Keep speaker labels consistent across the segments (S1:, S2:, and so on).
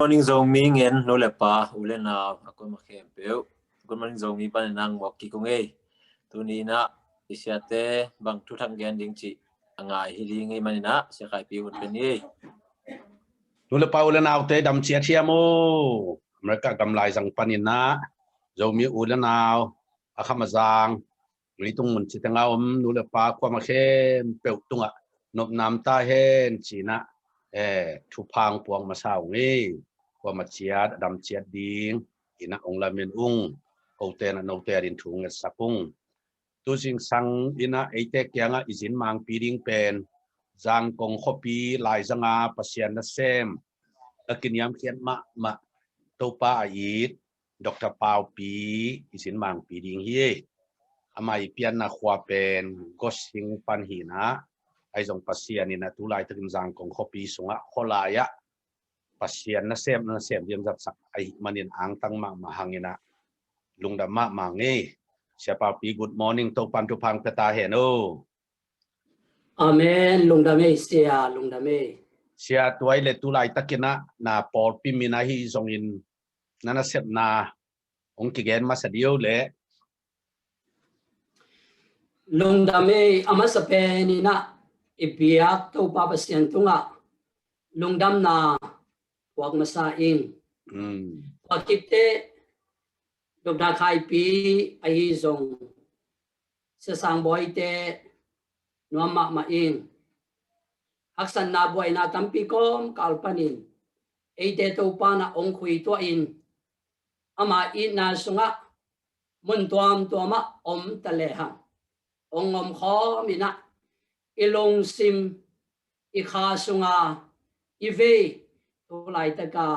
S1: morning Zomi nghen no le pa ule na ako makhem peu. Good morning Zomi pa nang mok ki kung ei. Tu ni na isiate bang tu thang gen ding chi angai hi ri ngai manina se khai pi ut pen ni.
S2: Tu le pa ule na te dam chia chia mo. Mereka gam lai sang panina Zomi ule na akamazang ngitung mun chi tanga nu le pa kwa makhem peu tunga nop nam ta hen china Thupiang puang masau ngi kwa machiat dam chiat ding ina ong la min ung oten no te rin thung sapung tu sing sang ina ate kyanga izin mang piring pen jang kong khopi lai zanga pasian na sem akinyam khian ma topa ait Dr. Pau pi izin mang piring hi amai pian na khwa pen gosing pan hi na ai jong pasian ina tu lai takin jang kong khopi sunga kholaya pasian na sem diam zat sak ai manin ang tang ma hangina lungda ma nge siapa pi good morning to pan tu phang peta he no
S3: amen lungda me sia
S2: tuai le tu lai takina na por pi mina hi jong in nana sep na ong ki gen ma sadio le
S3: lungda me amasape ni na ipiak to pa pasian tunga lungdam na wag masaing wakipte Dr. Khai pi ai zong sa sang boy te nuama ma in aksan na boy na tampi kom kalpanin ei te to pa na ong khui to in ama in na sunga mun tuam tuama om taleha ong om kho mina ilong sim ikha sunga ive to lai ta ka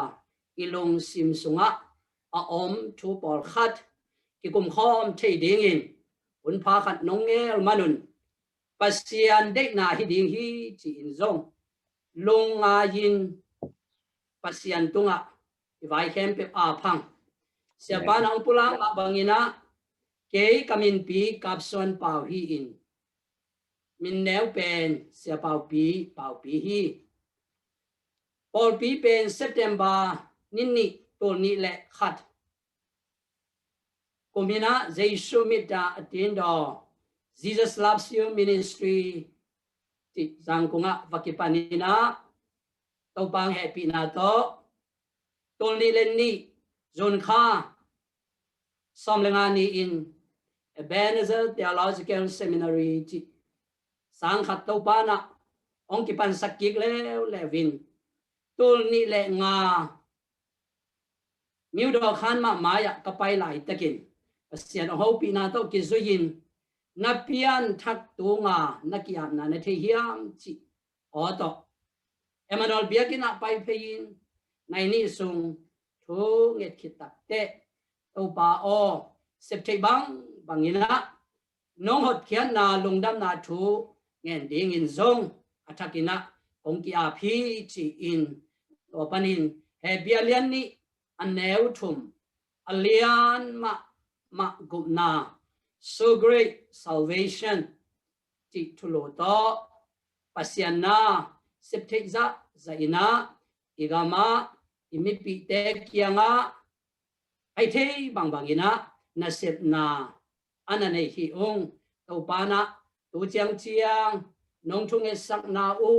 S3: ilong sim sunga a om thu por khat ki kum khom thei ding in un pha khat nong ngel manun pasian dek na hi ding hi chi in zong lunga yin pasian tunga vai khem pe a phang siapa nang pulang ma bangina ke kamin pi Kap Suan Pau hi in min neu pen siapa pau pi hi Paul pi pen September ninni tol ni le khat komina Jesu mita atin do Jesus loves you ministry ti zangkunga vakipanina topang happy na to tol ni len ni zon kha somlenga ni in Ebenezer Theological Seminary ti sang khat topana ong kipan sakik le levin tol ni le nga New do khan ma maya kapai lai takin pasian ho pi na to ki zuin na pian thak tu nga na kiam na ne the hiam chi oto Emmanuel biakina pai pein nai ni sung thu nget khitak te to pa o septe bangina nong hot khian na lungdam na thu ngen ding in zong athakina ong ki a phi chi in to panin he bialian ni aneu thum alian ma gupna so great salvation ti thulo to pasiana septheza zaina igama imipi te kianga ai thei bangina na sep na anane hi ong to pana tu chiang nong thunge sak na u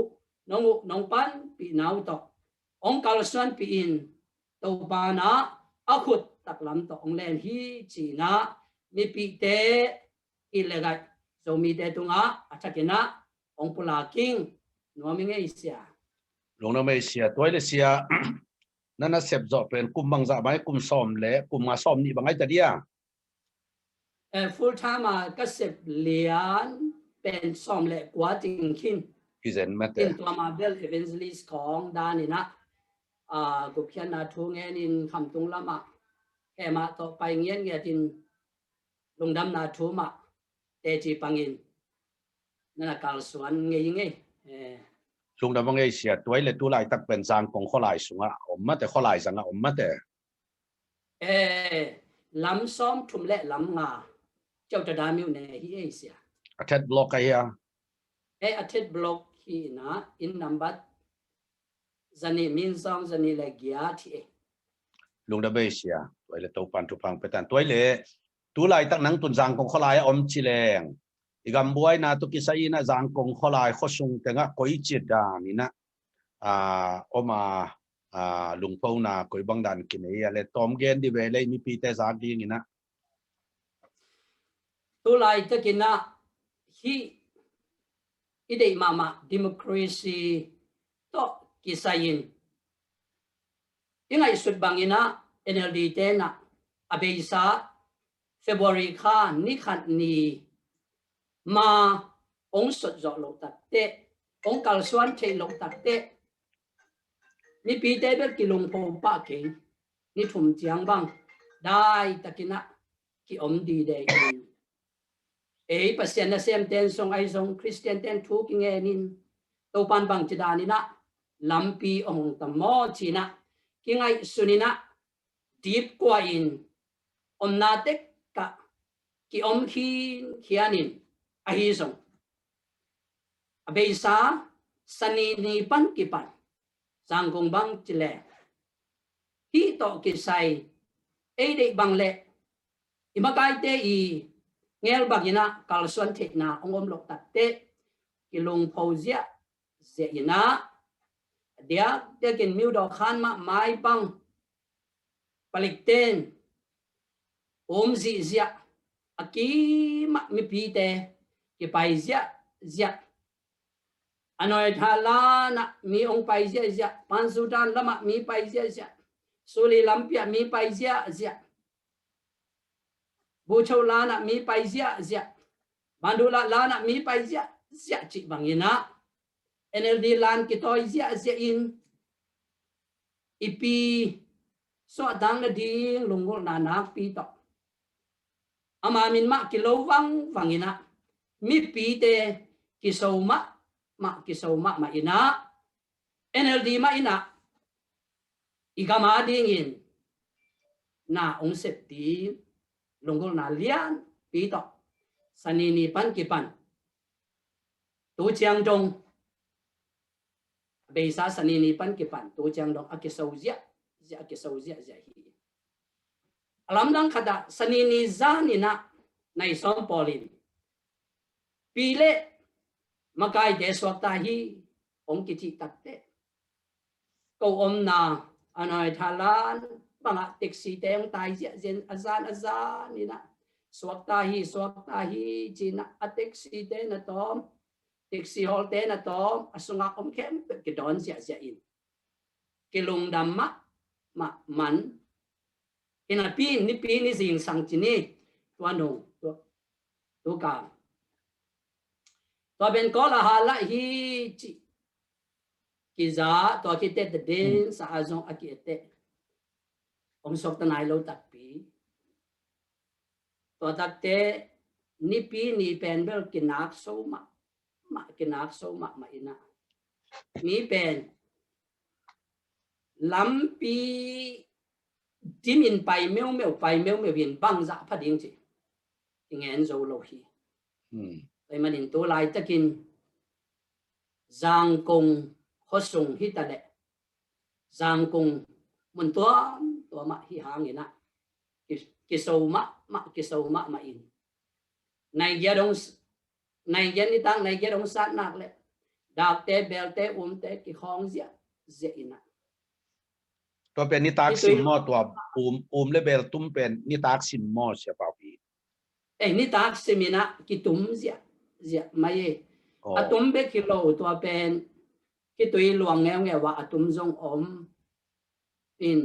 S3: nong pan pi nau to ong kalsuan pi in to bana akhut taklam to ong len hi china mi pi te ilegai zomi te tunga athakina ong pula king nomi nge isia
S2: long na mai sia toile sia nana sep zo pen kum bang za bai kum som le kum nga som ni bangai ta dia
S3: full time ka sep lian pen som le kwa ting kin
S2: kizen mate
S3: in to ma bel evangelist kong danina gục chân là thu nghe nên khăm tung lắm mà em mà to bay nghiêng nghe tin lùng đâm là thu mà để chỉ bằng in nên là Kap Suan nghe
S2: lùng đâm nghe xia tuổi lệ tu lại tập bên giang công khó lại xuống à mà để khó lại rằng à mà để
S3: lắm xóm thùng lệ lắm mà châu ta đam yêu này hi xia
S2: attend block cái à
S3: attend block hi na in number zani min song zani la gia thi
S2: lung da be sia toile to pan Thupiang petan toile tu lai tak nang tun jang kong kholai om chileng igam buai na tu kisai na jang kong kholai khosung tenga koi chit da ni na oma lung pau na koi bang dan kinai ale tom gen di ve le mi pi te za di ni na
S3: tu lai takina hi idei mama democracy to kisayin ingai sut bangina NLD te na abeisa February kha ni khat ni ma ong sot zo lo tak te ong kal suan che lo tak te ni pi te ber kilung pho pa ke ni thum chiang bang dai takina ki om di de pasien na sem ten song ai song Christian ten thu ki nge nin to pan bang chidani na lampi ong tam mo china ki ngai sunina deep kwa in om na tek ka ki om khi khianin a hi song abeisa sani ni pan ki pan sang kong bang chile hi to ki sai de bang le imakai te I ngel bagina kal suan the na ongom lok tak te kilung phozia ze ina dia te kin miu do khan ma mai bang palik ten zi zia aki ma mi pi te ki pai zia anoi thala na mi ong pai zia pan sudan lama mi pai zia suli lampia mi pai zia bu chau lana mi pai zia bandula lana mi pai zia chi bangina NLD lan ki toy zia in ipi so dang na ding lungol na nak pi to ama min ma ki lo wangina mi pi te ki so ma ina NLD ma ina igama ding in na ong sep ti lungol na lian pi to sanini pan ki pan tu chiang dong beisa sanini pan ki pan tu chiang dong akisozia hi alam dang khada sanini zanina nai som polin pile makai de swakta hi ong kiti takte ko om na anoi thalan banga taxi te ong tai zen azan ni na swakta hi china a taxi te na tom taxi hol te na tom asunga om kem ke don zia in kilung dam ma man ina pi ni zing sang chini tuano tu ka to ben ko la hala hi chi kiza to ki te den sa azong akiete om sok tanai lo tak pi to tak te ni pi ni pen bel kinak so ma ina ni pen lampi dimin pai meu vin bang za phading chi ingen zo lo hi ai manin to lai takin giang kong khosung hi ta le giang kong mun to ma hi hang ina ki so ma in nai ya ni tang nai ya dong sat nak le dak te bel te te ki khong zia ina
S2: to pen ni tak sim mo to le bel tum pen ni tak sim mo sia pa pi
S3: ni tak simina ki tum zia mai atum be ki lo to pen ki tui luang nge wa atum zong om in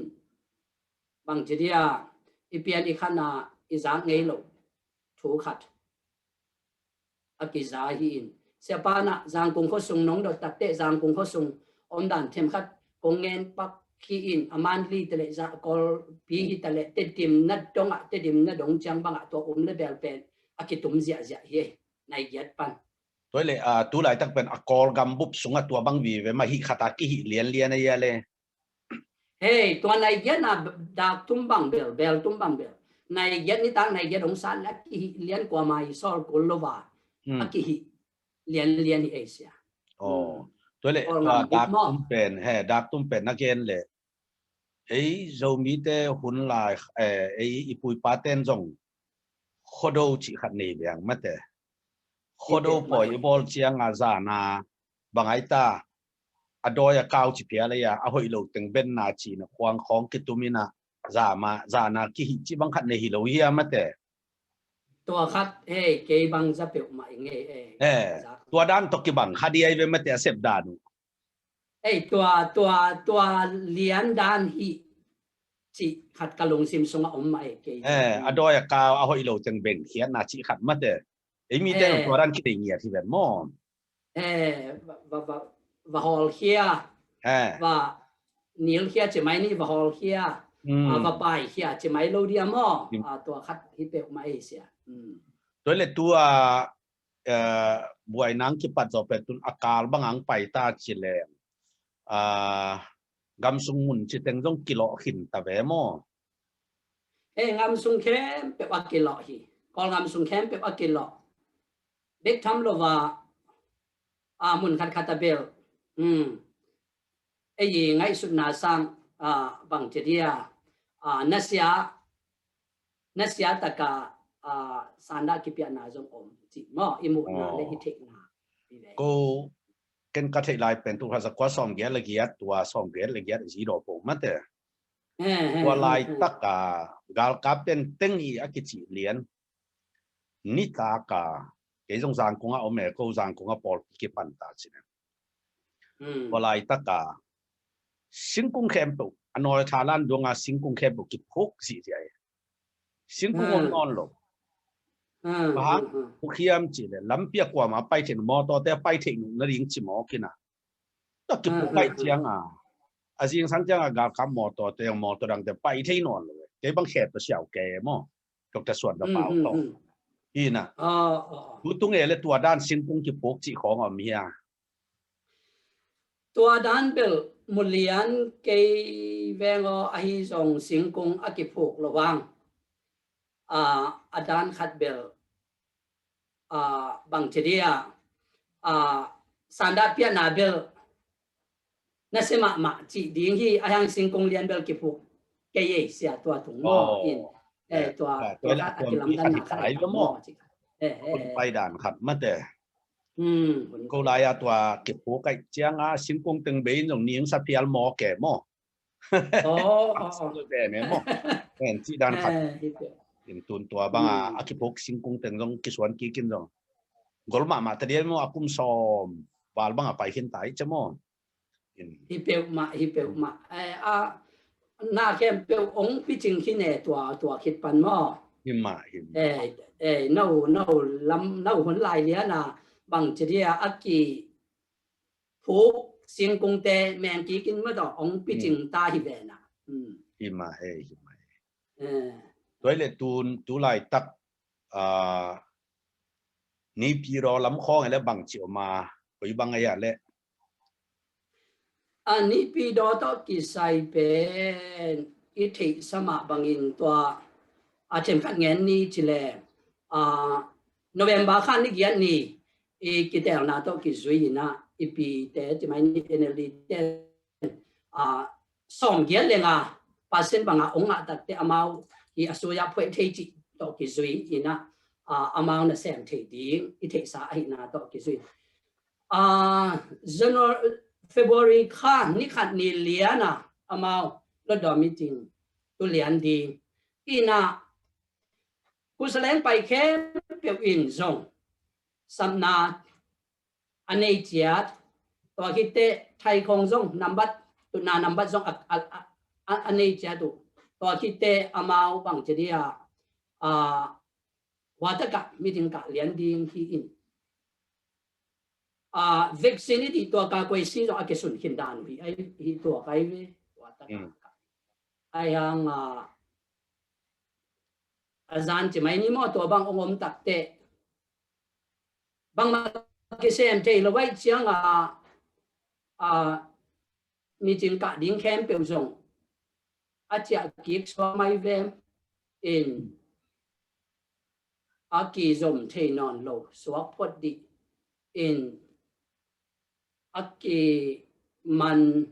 S3: bang jiria ipian ikhana izang ngei lo thu khat akiza hi in sepana jang kong khosung nong do takte jang kong khosung om dan them khat kongen pak khi in amanli tele za kol pi hi tele te tim na dong chang banga to le bel pen akitum zia hi nai yat pan
S2: toile tu lai tak pen Kawlgam bup sunga tua bang vi ve ma hi khata ki hi lian ya le
S3: hey to nai yat na da tum bang bel tum bang bel nai yat ni tang nai yat dong san la ki lian kwa mai sol kol lo wa aki hi lian hi asia
S2: ตัวเล็กตัวดักตุ้มเป็นดักตุ้มเป็นนักเรียนเลยZomi te hun lai ipui paten zong khodo chi khat nei biang mate khodo poi bol chiang a za na bangai ta adoya kau chi pia le ya a hoi lo teng ben na chi na khwang khong ki tumina za na ki hi chi bang khat nei hi lo hi mate
S3: ตัวคัดเกบังจะเปียวมาเอง
S2: ตัวด้านตกิบังคดีไอเวมเตะเสพดานุ
S3: ตัวเลียนด้านฮีจิขัดกะลงซิมสงอมมาเก
S2: อดอยกาวเอาอีโลจังเบนเขียนนาชิขัดมาเตะมีแต่ตัวด้านคิดเงียที่แบบมอ
S3: ว่าฮอลเฮียว่านิลเฮียจะไม่นี่ว่าฮอลเฮียว่าไปเฮียจะไม่โลเดียมอตัวคัดฮิเปียวมาเสีย
S2: ตัวเล็กตัวบวยนังคิดปัจจุบันตุนอากาศบางอังไปตาจิเลงำซุงมุนจิตงต้องกิโลหินตะเวม
S3: งำซุงแคมเปว่ากิโลฮีพองำซุงแคมเปว่ากิโลเด็กทำโลว่ามุนขัดตะเบลยังไงสุดนาสังบางเจดียนัสยาตะกาสันดากิเปียนาจงอมจิมออิมุนาเลหิเทนา
S2: กูเกินกัทไลเป็นตัวสักว่าสองเกียร์ละเกียร์ตัวสองเกียร์ละเกียร์จีโร่ปุ่มมาเตะตัวลายตักกากาลกับเป็นตึงอีอากิจิเลียนนิตากาเกี่ยงสังกุงอาอเมริกาสังกุงอาปอลกิปันตาจิเนตัวลายตักกาสิงกุงเข้มปุอันนอร์ทารันดวงอาสิงกุงเข้มปุกิพุกสิเดียสิงกุงอ่อนลงบางผู้เขียมจีเลยลำเปียกว่ามาไปถึงมอตัวแต่ไปถึงนั่นยิงจิมอกินะต้องกินผู้ไปเจียงอาสิ่งสังเกตการขับมอตัวแต่มอตัวดังแต่ไปที่นอนเลยแกบางแขกตัวเสี่ยวแกมั้งตกแต่ส่วนกระเป๋าต่อที่น่ะรู้ตรงเอเลยตัวด้านสิงกุงกิพุกจีของอ่ะมี
S3: ตัวด้านเบลมุลเลียนเกยแวงไอส่งสิงกุงอากิพุกระวังอาจารย์ขัดเบลบางเจดียสันดาเปียนาเบลนั่นเสมาจีดิ้งที่อายังสิงคงเรียนเบลกิพุกเกยเสียตัวถุงหม้ออินตัวขัดอากิลัมดันนักขัดหม้อ
S2: คนไปด่านขัดมาแต่กูลายตัวกิพุกไอเจียงสิงคงตึงเบนตรงนี้สัพยาหม้อแก่หม้อสุดแต่เนี่ยหม้อเห็นที่ด่านขัดเป็นตัวบางอากิพุกสิงคงตึงตรงกิสวนกินตรงกอลมาแต่เดียวมั้งอากุมซอมบาลบางไปเห็นไตจะมั้ง
S3: ฮิเปียวมาหน้าเข้มเปียวองพิจิงขี้เนี่ยตัวคิดปันมั้ง
S2: หิมะ
S3: เน่าลำเน่าหันลายเลี้ยนะบางจะเรียอากิพุกสิงคงเตแมงกี้กินเมื่อต่อองพิจิงตาฮิเวนะ
S2: หิมะตัวเล็กตัวลายตักนี่พี่รอลำคอไงแล้วบางเจียวมาไปบางอย่างเลย
S3: อันนี้พี่ดอตกิไซเป็นอิทธิสมาบางอินตัวอาเจมขัดเงินนี่จิเลโนเวมบาคันนี่เกียรนี่กิเตลนาตกิซุยนะอีปีเตจิไม่นี่เอเนลิเตสองเกียรเลยนะปัสเซนบางองค์ตัดเตอมาอีอสุยาพวยเทจิตกิซุยนะอามาเนี่ยเสียงเทดีอิทธิสาหินาตกิซุยJanuary February ข้านี่ขัดนี่เลียนะอามาลดดอมิจริงตัวเลียนดีอีน่ะกุศลไปแค่เปียวอินซงสัมนาอันนี้เจียดตัวคิดเตไทยคงซงนับบัตตุนานับบัตซงอันนี้เจียดตัวคิดเตอามาบางเจดียวัตกะมีถึงกะเลียนดีที่อินวัคซีนที่ตัวกากวยซีเราอาจจะสุนขินดานวิไอ้ตัวไกด์วิวัตกะไอ้ยังอาจารย์จะไม่นี่มั่วตัวบางองค์ตักเตะบางมาเกษมเทเราไว้เชียงมีจึงกะดิ้งแคมเปียวส่งอาจจะกิกสมัยเวมอินอากีซมเทนอนโลสวกพอดีอิน aki man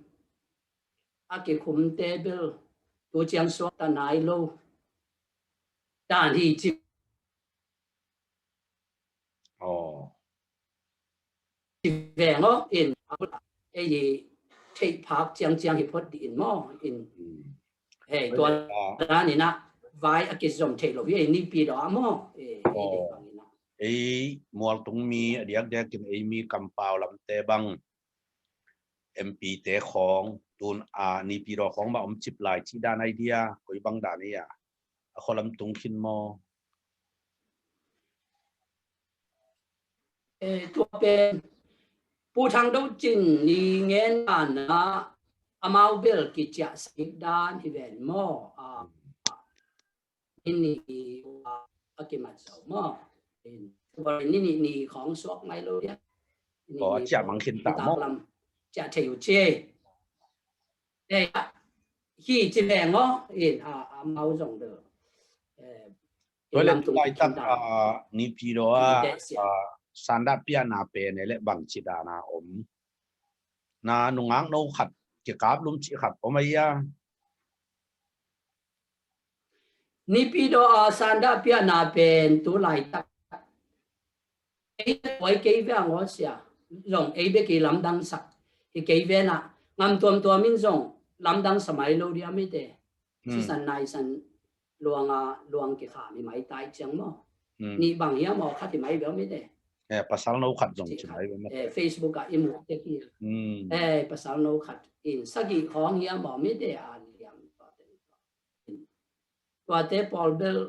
S3: aki khum table tu chiang so ta nai lo dan hi chi về ngó in ấy gì take part chiang hi phot in mo in hey tua ra ni na vai aki zom take lo vi ni pi do mo
S2: ấy mual tung mi adiak dek kin ấy mi kampau lam te bang MP te khong tun ni pi ro khong ma chip lai chi dan idea koi bang dan ya kholam tung khin mo
S3: tua bên pu thang đâu chín ni nghe đàn na amau bel ki cha sik dan hi ven mo in ni aki mat so mo in bởi ni khong suok mai lo ya
S2: có chả mang khin ta mo
S3: chả theo chê đây khi chỉ về ngó in amau rong được
S2: tôi lên lại tắc ni pi ro sanda pia na pe ne le bang chi da na na nungang no khat ki kap lum chi khat omaya
S3: ni pi do sanda pia na pen tu lai tak ấy quay cây về ngõ xia rong ấy bé cây làm đăng sắc cái cây về na ngam tua min rong làm đăng samai lâu đi ame de si san nai san luang cái khả mi mai tai chăng mo ni bang ya mo khát thì mai béo ame de
S2: pasal no khat rong chi mai
S3: Facebook ka imu te ki pasal no khat in sagi khong ya mo me de liam tua te Paul Bell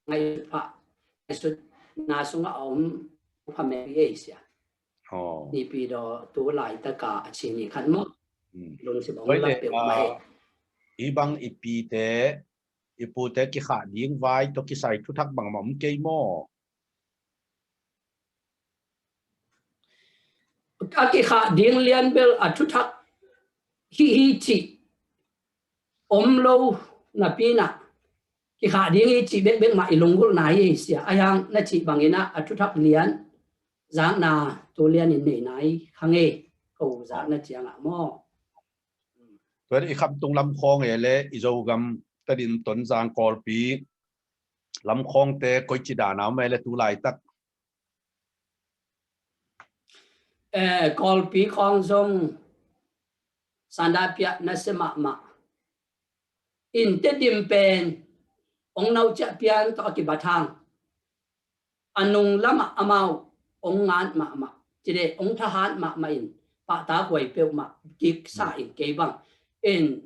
S3: ngày phạ sut na sunga phàm Asia ni pi do tu lai ta ka chin ni khan mo lung si bong la pe mai
S2: ibang ipi te ipu te ki kha ding vai to ki sai thu thak bang mom ke mo
S3: ka ki kha ding lian bel a thu thak hi chi lo na pi na ki kha ding hi chi bek ma ilung gul na hi sia ayang na chi bangina a thu thak lian giang na tu lian in nei nai khange ko za na chiang a mo
S2: vậy thì khắp tung lâm khong ấy lẽ izo gam ta din tuần giang call pi lâm khong te coi chỉ đà nào mà lẽ tu lại tắc
S3: call pi khong zong sanda pia na se ma in te dim pen ong nau cha pian to ki bathang anung lama amau ong ngan ma chỉ để ong tha han ma in pa ta quay pe ma ki sa in ke bang in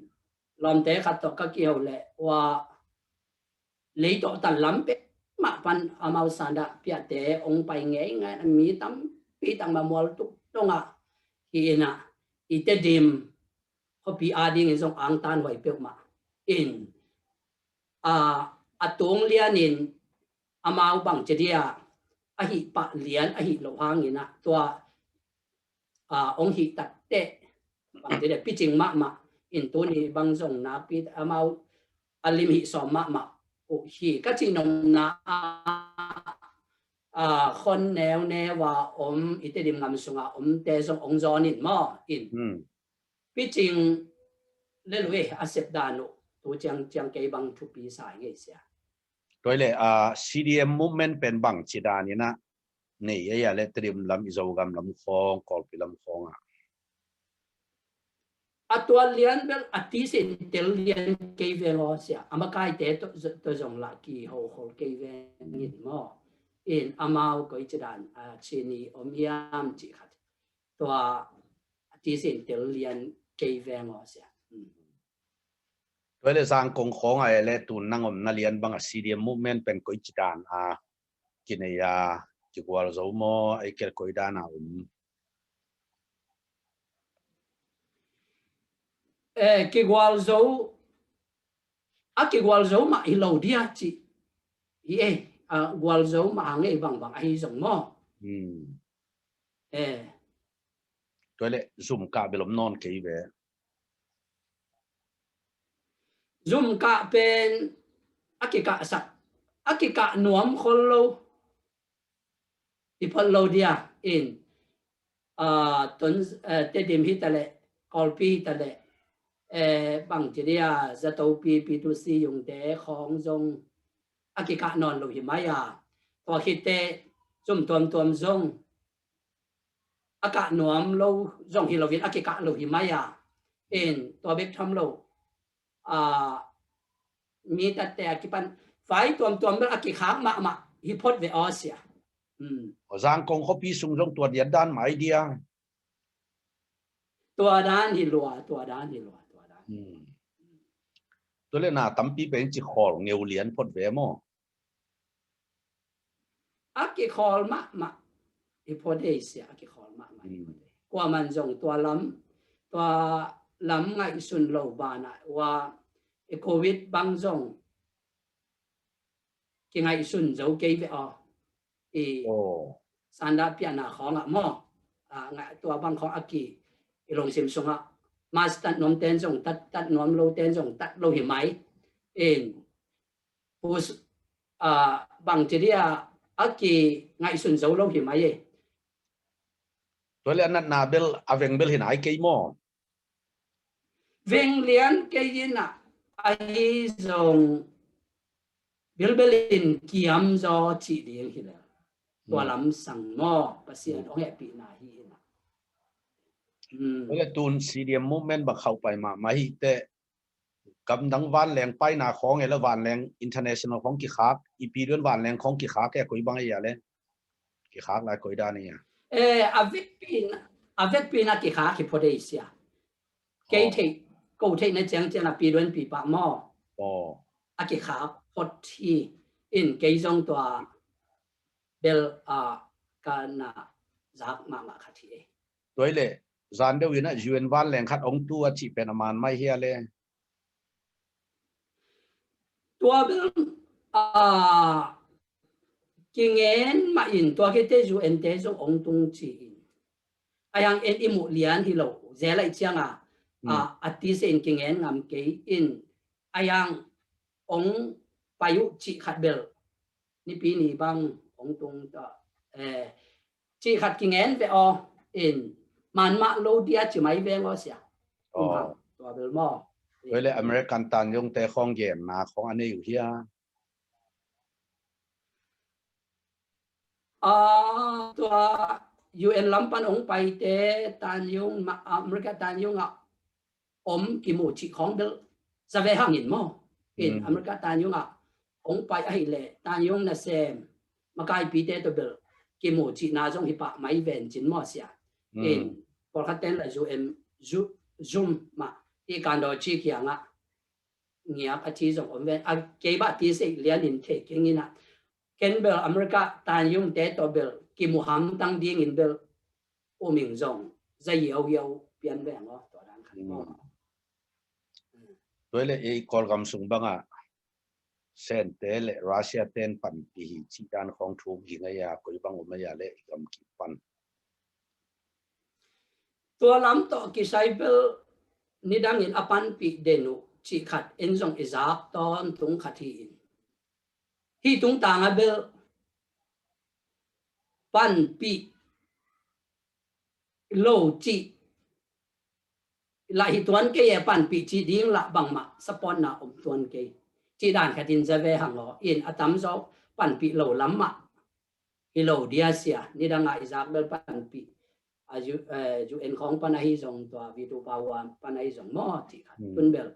S3: lom te khat to ka kiau le wa lấy to tan lam pe ma pan amau sanda pia te ong pai nge ngai mi tam pi tang ma mol tu tonga ki na ite dim ho pi ading zong ang tan wai pe ma in atung lianin amau bang chedia a hi pa lian a hi lo hang ina tua ong hi tak te bang de pi ching ma in tu ni bang zong na pi amau alim hi som ma o hi ka chi nom na khon neo ne wa ite dim ngam sunga te zong ong zon in mo in pi ching le lue asep danu tu chang ke bang thu pi sai nge sia
S2: rồi lẽ CDM movement pen bang chỉ đà ni na nei ya le trim lam izo gam lam khong call pi lam khong
S3: atual lian bel ati sin tel lian ke ve lo sia amakai te to zong la ki ho ke ve ni mo in amau ko ichidan chini omiam chi khat to ati sin tel lian ke ve lo sia
S2: rồi lẽ sang công khong ai le tu nang na lian bang CDM movement pen ko chỉ đàn kini ya chỉ qua dấu mo ai kel ko đàn nào
S3: cái gwal dấu mà hi lo dia chi gwal dấu mà ngay bằng ai giống mo
S2: rồi lẽ zoom cả belum non cái về
S3: zoom ka pen akika nuam khol lo ipol lo dia in tuần tết đêm hít tale colpi tale bằng chỉ dia za tàu pi tu si dùng để khong dòng akika non lo himaya to khi te zum tuam dòng aka nuam lo dòng hi lo vin akika lo himaya in to bek tham lo mi ta te akipan phải tuam bel akika ma hi phot ve asia
S2: giang công copy sung trong tuột điện đan máy dia
S3: tua đan hi lua
S2: tôi lên na tắm pi bên chỉ khol nhiều liền phốt về mò
S3: aki khol ma hi phot asia aki khol ma qua man dòng tua lắm ngày xuân lâu ba nãy qua covid băng dòng cái ngày xuân dấu cây về sanda piana khó ngạ mò ngạ tua băng khó aki long sim sung ạ mas tắt nom ten dòng tắt nom lâu ten dòng tắt lâu hiểm máy hus bằng chỉ đi aki ngày xuân dấu lâu hiểm máy
S2: tôi lên na bel aveng bel hình ai cây mò
S3: veng lian cây gì nè ai dòng belin kiam do chỉ điên hi là tua lắm sang mò bác ông happy na hi na
S2: tôi lên tuần CDM movement bạc khâu phải mà hi te cầm đăng van leng pai na khong là van leng international khong ki khác ip đơn van leng khong ki khác cái coi bằng gì vậy ki khác lại coi đa này
S3: avec pin ki khác ki podesia cái thì câu thế này chẳng là pi đơn pi ba mò ki khác pot hi in cái dòng tua bel kana zak ma khát hi
S2: tôi lệ gian đâu na UN van leng khát ông tua chỉ bên aman mai hia le
S3: tua bel kinh nghiệm mà in tua cái thế UN thế trong ông tung chỉ ayang en imu lian hi lo ze lai chiang ati se in kinh nghiệm ngam cái in ayang ông payu chỉ khát bel ni pi ni bang ông tung ta chỉ khát kinh nghiệm về in man ma lo dia chỉ mấy về ngó xia tua bel mo
S2: tôi lệ American tan yung te khong game na khong anh ấy hia
S3: tua UN lampan ông pai te tan yung America tan yung ki mu chỉ khong bel za ve hang in mo in America tan yung ông pai ai le tan yung na sem makai pi te to bel ki mu chỉ na jong hi pa mai ven chin mo sia in por khaten la zoom ma i kan do chi kia nga ngia ka chi jong om ven ke ba ti se lian in the king ina ken bel America tan yung te to bel ki mu ham tang ding in bel o ming jong za yau pian ve ngo to dan khan mo
S2: tôi lệ Kawlgam sung banga sen te le Russia ten pan pi hi chi dan khong thu hi nga ya koi bang ma ya le gam ki pan
S3: tua lam to ki sai bel ni dang in apan pi denu chi khat en jong izak ton tung khat hi tung ta nga bel pan pi lo chi la hi tuan ke pan pi chi ding la bang ma sapon na tuan ke chi dan khatin za ve hang lo in atam zo pan pi lo lam ma hi lo dia sia ni dang nga izak bel pan pi UN khong pan hi jong to vi tu pawan pan hi jong mo ti khat tun bel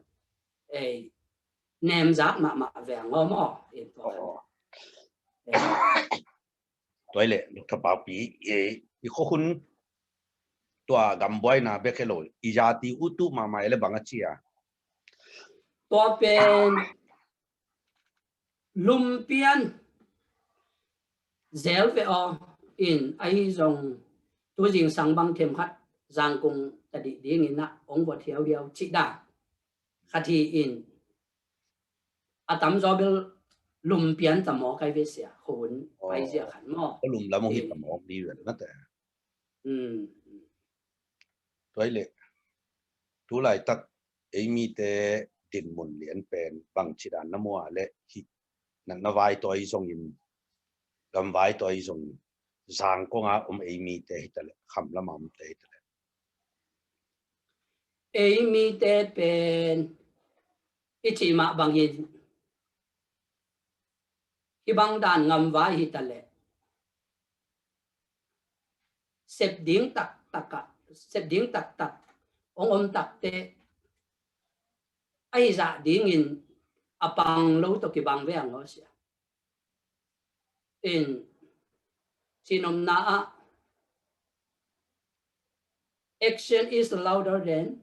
S3: nem zak ma ve ngo mo in to
S2: tôi lệ lúc thập bảo pi i kho hun tua gam boy na be ke lo i ja ti u tu ma mai le bang chia
S3: to pen lumpian zel ve in ai jong tu jing sang bang them khat giang cung ta di ding in na ong bo thiau diao chi da khathi in atam zo bel lumpian ta mo kai ve sia khun pai sia khan mo
S2: lum la mo hi ta mo đi rồi nó te tôi lệ tu lại tắc ấy mi te din mun lian pen bang chi dan na mo le hi na vai toi song in gam vai toi song giang ko nga Amy te hitale kham la mam te hitale
S3: Amy te pen ichi ma bangin ibang dan ngam vai hitale sep ding tak taka sep ding tak tak om tak te ai za ding in apang lo to ki bang ve ang sia in sinom na action is louder than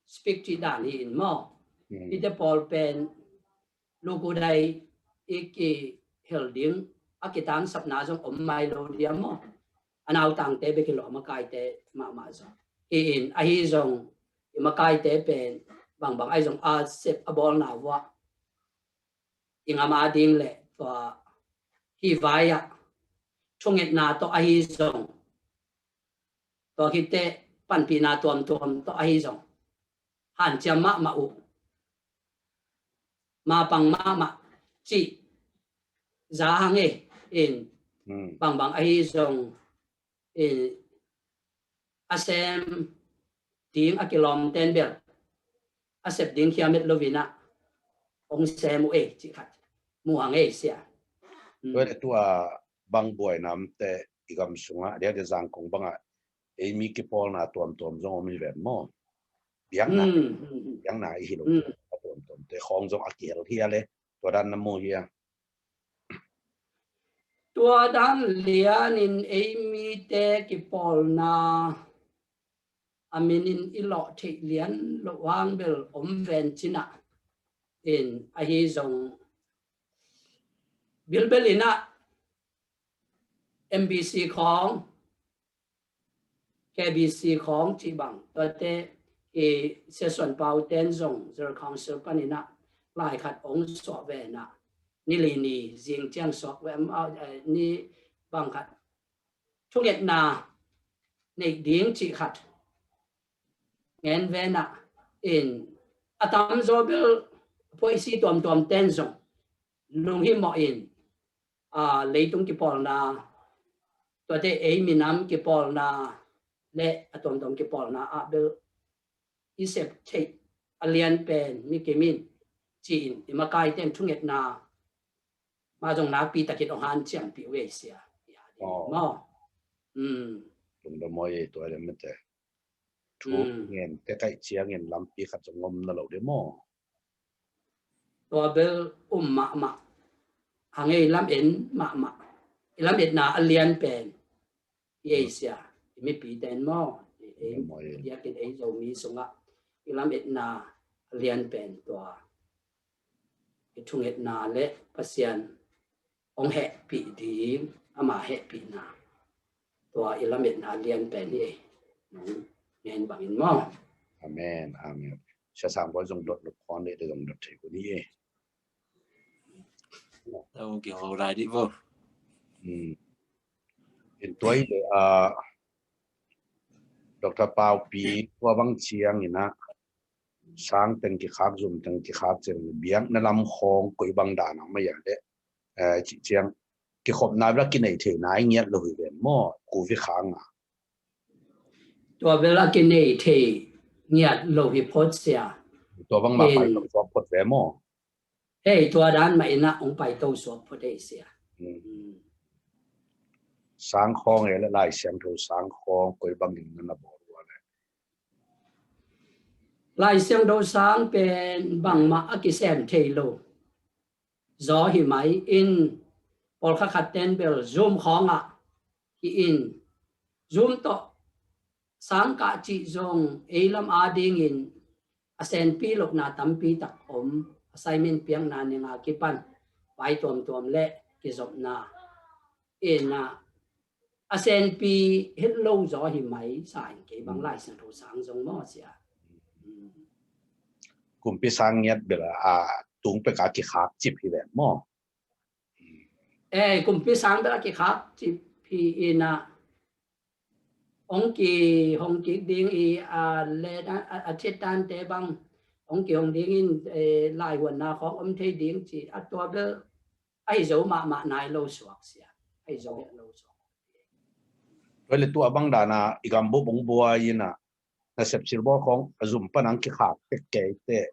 S3: speak chi dan in mo ite Paul pen logo dai iki helding akitan sapna jong om mai lo dia mo anau tang te be kilo makai te ma zo in a hi jong makai te pen bang bang ai jong a sep abol na wa inga ma ding le to hi vaya chunget na to a hi jong to kite pan pi na tuam to a hi jong han cham ma u ma pang ma chi giá hàng ấy in bằng ai dùng in asem tiếng akilom ten bel asep tiếng kia met lovina ông xem ấy chỉ khát mua hàng ấy xia
S2: tôi để tua bang boy nam te igam sunga để giang kong banga Amy ki Paul na tuam zong om ven mo biang na hi lo tuam te khong zong akil hia le to dan na mo hia
S3: tua dan lian in Amy te ki Paul na amin in ilo te lian lo wang bel om ven china in a hi zong bilbelina MBC ของ KBC ของ chỉ bằngตัวเตe Kap Suan Pau ten zong zer council panina lai khat ong so ve na ni li ni jing chiang sok ve ni bang khat thuget na nei ding chi khat ngen ve na in atam zo bel poisi tom ten zong lung hi mo in leitung ki pol naตัวเตเอมินำกิปอลนาและอะตอมกิปอลนาอะเบลอิเซปเทอเลียนเป็นมิเกมินจีนอิมากายเต็มทุ่งเอ็ดนามาจงนักปีตะกิดองหันเจียงปีเวเซียมอ
S2: ตรงดมอยตัวเดมเตทุกเงินแต่ไก่เชียงเงินลำปีขัดจงมนั่นเราเดมอ
S3: ตัวเบลมะหางเอลำเอ็นมะลำเอ็ดนาอเลียนเป็นเยเซียไม่ปีเดนมออยากกินโซมีสงะลำเอ็ดนาเลียนเป็นตัวทุ่งเอ็ดนาเละพัศยันองแหปีดีอามาแหปีนาตัวลำเอ็ดนาเลียนเป็นนี่เงินบังอินมอ
S2: อาเมนจะสร้างบอลจงดดพรได้จงดดเทกุนี่
S1: เราเกี่ยวอะไรดิบ่
S2: เห็นตัวเลยดร.ปาวปีว่าบางเชียงนี่นะสร้างเป็นกี่ขาจุ่มเป็นกี่ขาเจริญเบียงในลำคลองกุยบางด่านไม่อย่างเด้เชียงกี่ขบนายแล้วกินไหนเทนายเงี้ยเลยเป็นหม้อกูวิค้าง
S3: ตัวเวลากินไหนเทเงี้ยเลยพอดเสีย
S2: ตัวบางมาไปต้องสอบพดแหวหม้อ
S3: เฮ้ตัวด้านไม่นะองไปต้องสอบพอดเสีย
S2: สร้างคลองเอลไลเสียงถูสร้างคลองกุยบางหินนั่นบอกว่าเลย
S3: ลายเสียงถูสร้างเป็นบางมาอักิเซมเทโลจอหิมายอินพอลขัดเต้นเบลซูมของฮิอินซูมต่อสังกัดจิจงเอลัมอาดิงินอาเซนปีลกนาตัมปีตักอมไซเมนเปียงนานยังอากิปันไปตัวเละกิจบนาเอ็นอาเซนปีเฮลโลจอหิมายสายเก็บบางไล่เสียงถูสังจงมอเสีย
S2: กลุ่มพิสังเงียบเบลตุงไปกากิขาจิบพี่แบบหม้
S3: อกลุ่มพิสังเบลากิขาจิบพี่อินะองกีดิ้งเลนะอาทิตย์ตันเตบังองกีดิ้งอินลายหัวหน้าของอมเทดิ้งจีอัตัวเบลไอโจมานายโลสวกเสียไอโจโลสวก
S2: Rồi là tua băng đà na igam bo bong bua ina na sep silbo khong azum panang ki khak ke te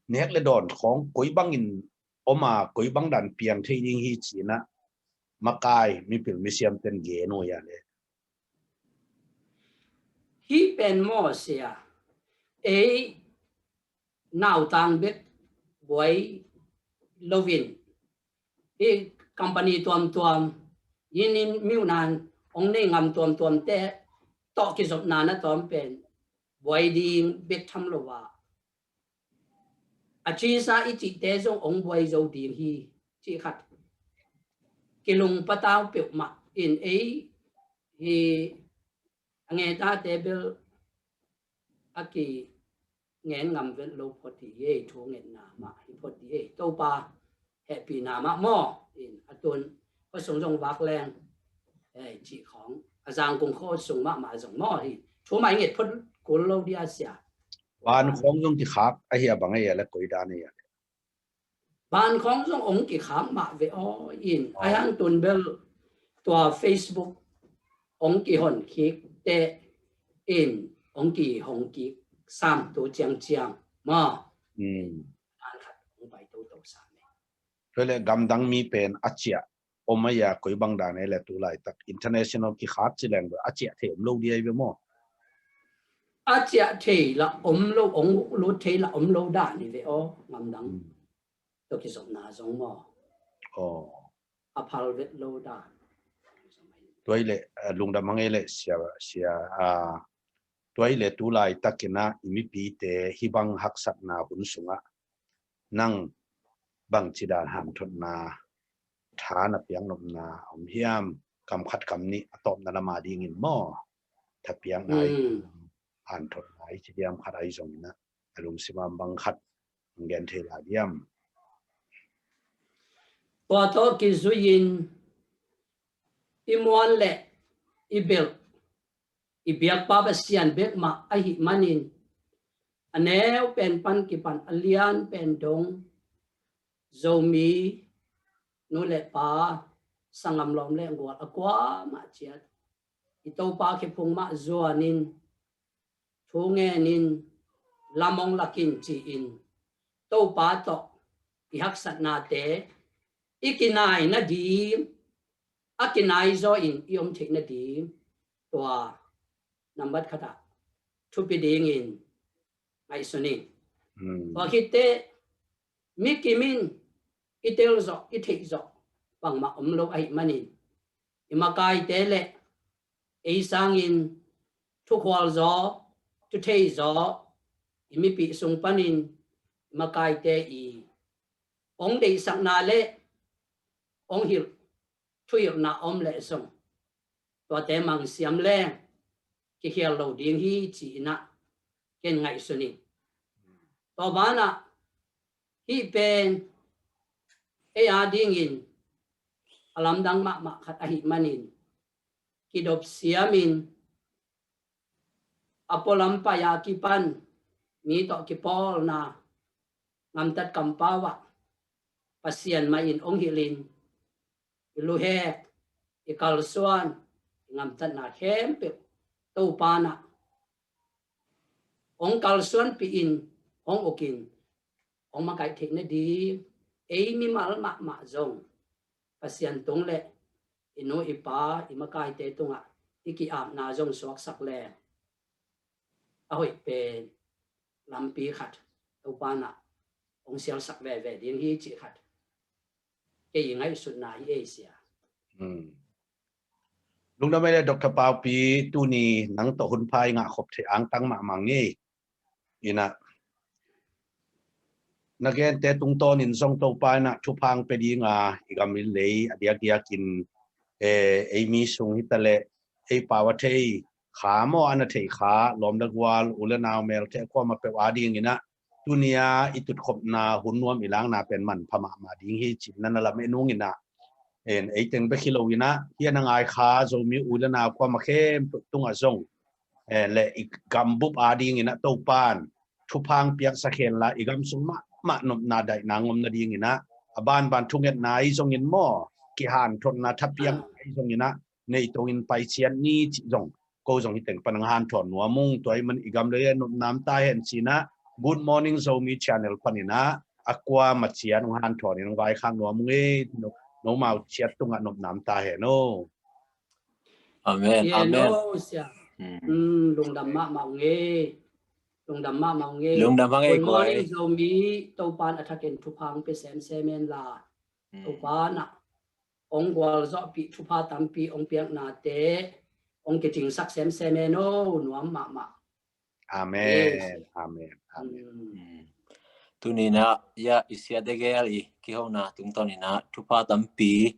S2: nek le don khong koi bang in oma koi bang dan piang thei ding hi china makai mi pil mi siam ten ge no ya le
S3: hi pen mo sia e nào tang bet boy lovin e company tuam yin miu nan ong ne ngam tuam te to ki zop na na tuam pen boy ding bet tham lo wa a chi sa i chi te zong ong boy zo ding hi chi khat ki lung patao pe ma in a hi ange ta te bel aki ngén ngầm với lô phật thì ye chú ngén nà mà hi phật thì ye tàu pa happy nà mà mo in atun có sung rong bạc leng chỉ khóng giang cũng khó sung mà rong mo hi chú mày nghe phật cố lâu đi asia
S2: ban khong jong ki khak a hi bang ya le koi da ne ya
S3: ban khóng rong ống kỳ khám mà về o in ai hang tuần bel tua Facebook ống kỳ hòn khí tệ in ống kỳ hồng kỳ sam tổ chiang mà an khát ống bài tổ sam
S2: rồi là gam dang mi pen achia omaya koi bang da ne le tu lai tak international ki khak chi leng achia them lo di ai be mo
S3: achia thei la lo ong lo thei la lo da ni ve o ngam dang to ki som na zong mo apal vet lo da
S2: toy le lungda mangai le sia toy le tu lai takina imi pi te hibang haksat na hun sunga nang bang chidan ham thot na thana piang nom na om hiam kam khat kam ni atom na ma ding in mo thapiang nai an thot nai chidiam kharai zong na alung simam bang khat ngen the la diam
S3: to to ki zuin imon le ibel ibiak pa ba sian bek ma a hi manin aneu pen pan ki pan alian pen dong zomi no le pa sangam lom le ngwa akwa ma chiat ito pa ki phung ma zuanin thunge nin lamong lakin chi in to pa to i hak sat na te ikinai na di akinai zo in iom thik na di tua number khata thupi ding in ai suni wa khite mikimin itel zo ithik zo bang ma lo ai manin imakai tele ei sang in thu khwal zo tu thei zo imi pi sung panin makai te i ong dei sak na le ong hil thuil na om le song to te mang siam le ki hial lo ding hi chi na ken ngai suni to bana hi pen e a ding in alam dang ma khat a hi manin ki dop siamin apolam pa ya ki pan mi to ki pol na ngam tat kam pawa pasian mai in ong hilin ilu he ikal suan ngam tat na khem pe to pa na ong kal suan pi in ong okin ong ma kai thik na di ei mi mal ma zong pasian tong le ino ipa imakai te tunga iki ap na zong suak sak le a hoi pe lampi khat to pa na ong sial sak ve ding hi chi khat ke ngai sun na hi asia
S2: lung da mai le dr pau pi tu ni nang to hun phai nga khop the ang tang ma mang nge ina nagen te tung ton in song to pa na Thupiang pe di nga igamil le adia dia kin mi sung hitale ei pawa thei kha mo ana thei kha lom da gwal ulanaw mel te ko ma pe wa ding ina tunia itut khop na hunwam ilang na pen man phama ma ding hi chin na la me nung ina en ei teng be khilo ina hian ngai kha zomi ulanaw ko ma khem tunga zong le ikambup ading ina to pan Thupiang piak sakhen la igam sung ma nom na dai nangom na ding ina aban ban thunget nai zong in mo ki han thon na Thupiang ai zong ina nei tongin pai chian ni chi jong ko jong hiteng panangan thon nuamung toy man igam le nam ta hen china good morning Zomi channel panina akwa machian han thon in vai khang nuamung e no mau chiat tunga nom nam ta he no
S1: amen amen
S3: lung đam ma mau nghe lung đam ma mau nghe
S1: lung đam mang
S3: good
S1: ko
S3: morning Zomi tàu pan athaken Thupiang pe semen la tàu pan ông gwal zo pi Thupa tampi ông piang na te ông ke ting sak semen no nuam ma
S2: amen amen amen
S1: tunina ya isia degeli ki hona tungtonina Thupa tampi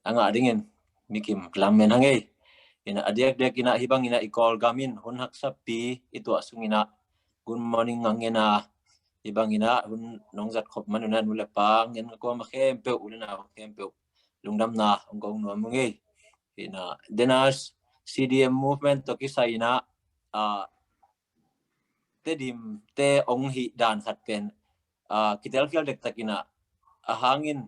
S1: anga dingin mikim klamen hangai ina adiak dek ina hibang ina Kawlgamin hun hak sapi itu asungina good morning ngangena hibang ina hun nongzat khop manuna nulepa ngen ko ma khempe ulina khempe lungdam na ongkong no mungi ina denas CDM movement to kisaina tedim te ong hi dan khat pen kitel kial dek takina ahangin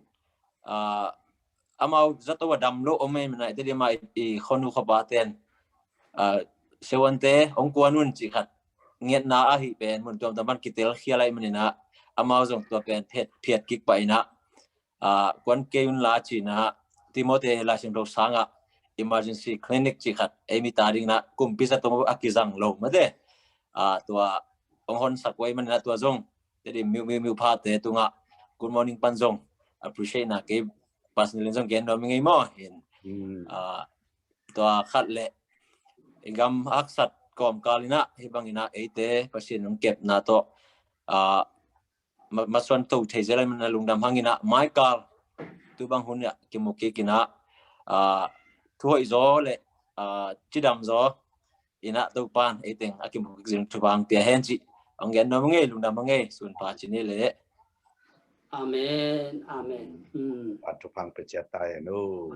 S1: amau zato wadam lo ome na te ma I khonu khabaten sewante ong kwanun chi khat nget na a hi pen mun tom taman kitel khialai manina amau jong to pen phet kik paina kwan keun la chi na timote la sing ro sanga emergency clinic chi khat emi taring na kumpi sa tong akizang lo made tua onghon sakwai manina tua jong te miu pha te tunga good morning panjong appreciate na ke personally jong gen no mingai mo in tua khat le igam aksat kom kalina hibangina ete pasin ng kep na to maswan to thejela man lungdam hangina Michael tu bang hunya kimuki kina thoi zo le chidam zo ina to pan eteng akimuk jing tubang pia henchi anggen no nge lungdam nge sun pa chini le
S3: amen amen
S2: Thupiang pe chia tai no